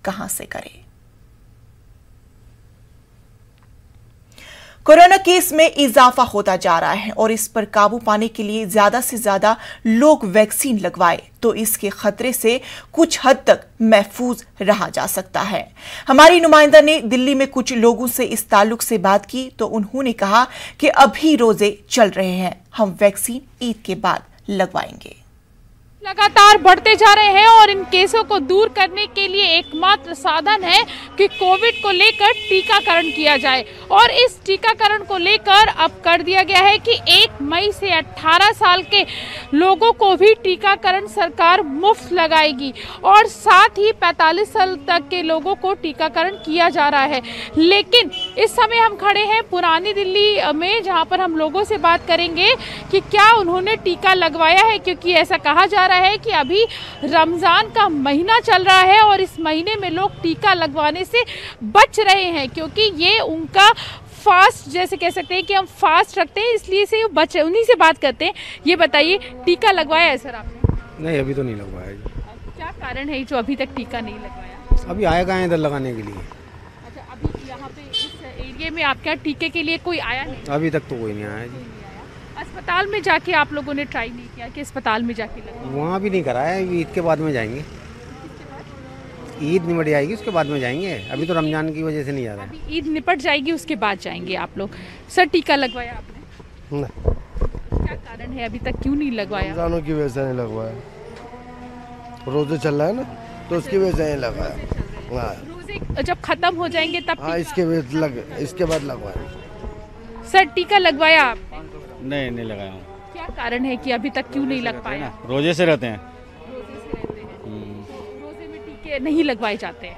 कहां से करें। कोरोना केस में इजाफा होता जा रहा है और इस पर काबू पाने के लिए ज्यादा से ज्यादा लोग वैक्सीन लगवाए तो इसके खतरे से कुछ हद तक महफूज रहा जा सकता है। हमारी नुमाइंदा ने दिल्ली में कुछ लोगों से इस ताल्लुक से बात की तो उन्होंने कहा कि अभी रोजे चल रहे हैं, हम वैक्सीन ईद के बाद लगवाएंगे। लगातार बढ़ते जा रहे हैं और इन केसों को दूर करने के लिए एकमात्र साधन है कि कोविड को लेकर टीकाकरण किया जाए और इस टीकाकरण को लेकर अब कर दिया गया है कि 1 मई से 18 साल के लोगों को भी टीकाकरण सरकार मुफ्त लगाएगी और साथ ही 45 साल तक के लोगों को टीकाकरण किया जा रहा है। लेकिन इस समय हम खड़े हैं पुरानी दिल्ली में, जहां पर हम लोगों से बात करेंगे कि क्या उन्होंने टीका लगवाया है, क्योंकि ऐसा कहा जा रहा है कि अभी रमजान का महीना चल रहा है और इस महीने में लोग टीका लगवाने से बच रहे हैं, क्योंकि ये उनका फास्ट, जैसे कह सकते हैं कि हम फास्ट रखते हैं, इसलिए से बच रहे। उन्हीं से बात करते हैं। ये बताइए, टीका लगवाया है सर आपने? नहीं, अभी तो नहीं लगवाया। क्या कारण है जो अभी तक टीका नहीं लगवाया? अभी आएगा इधर लगाने के लिए। अच्छा, अभी यहाँ पे इस एरिया में आपके यहाँ टीके के लिए कोई आया नहीं? अभी तक तो कोई नहीं आया जी। अस्पताल में जाके आप लोगों ने ट्राई नहीं किया कि अस्पताल में जाके लगवाएं? वहाँ भी नहीं कराया, ईद के बाद में जाएंगे। ईद निपट जाएगी उसके बाद में जाएंगे, अभी तो रमजान की वजह से नहीं जा रहा है। ईद निपट जाएगी उसके बाद जाएंगे आप लोग। सर, टीका लगवाया आपने? नहीं। क्या कारण है अभी तक क्यों नहीं लगवाया? रमजानों की वजह से नहीं लगवाया, रोजे चल रहा है ना, तो उसकी वजह से नहीं लगवाया। रोजे जब खत्म हो जाएंगे तब? हाँ, इसके बाद लगवाएंगे। सर, टीका लगवाया आपने? नहीं लगाया हूँ। क्या कारण है कि अभी तक क्यों नहीं लग पाया? रोजे से रहते हैं। रोजे में टीके नहीं लगवाए जाते हैं?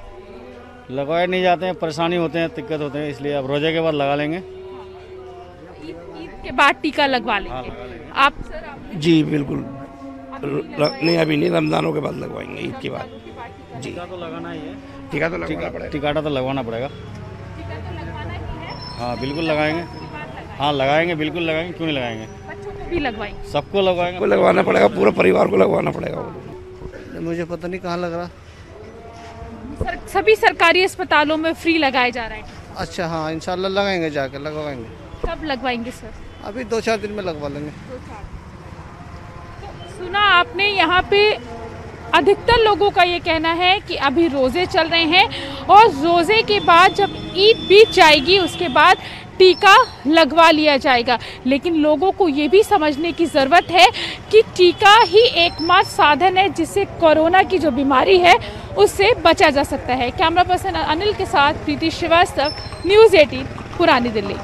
लगवाए नहीं जाते हैं, परेशानी होते हैं, दिक्कत होते हैं, इसलिए अब रोजे के बाद लगा लेंगे। ईद के बाद टीका लगवा लेंगे। आप सर? जी बिल्कुल नहीं, अभी नहीं, रमजानों के बाद लगवाएंगे, ईद के बाद जी। टीका तो लगाना ही है। टीका तो लगवाना पड़ेगा। टीका तो लगवाना पड़ेगा। टीका तो लगवाना ही है। हाँ बिल्कुल लगाएंगे। हाँ लगाएंगे, बिल्कुल लगाएंगे, क्यों नहीं लगाएंगे? बच्चों को भी लगवाएंगे? सबको लगवाएंगे। सबको लगवाना पड़ेगा, पूरे परिवार को लगवाना पड़ेगा। मुझे पता नहीं कहाँ लग रहा। सभी सरकारी अस्पतालों में फ्री लगाया जा रहा है। अच्छा, हाँ, इंशाल्लाह लगाएंगे, जाकर लगवाएंगे। कब लगवाएंगे सर? अभी 2-4 दिन में लगवा लेंगे। तो सुना आपने, यहाँ पे अधिकतर लोगों का ये कहना है कि अभी रोजे चल रहे हैं और रोजे के बाद जब ईद बीत जाएगी उसके बाद टीका लगवा लिया जाएगा। लेकिन लोगों को ये भी समझने की ज़रूरत है कि टीका ही एकमात्र साधन है जिससे कोरोना की जो बीमारी है उससे बचा जा सकता है। कैमरा पर्सन अनिल के साथ प्रीति श्रीवास्तव, न्यूज़ 18, पुरानी दिल्ली।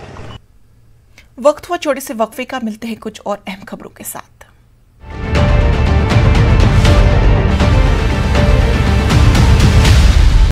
वक्त हुआ छोटे से वक्फे का, मिलते हैं कुछ और अहम खबरों के साथ।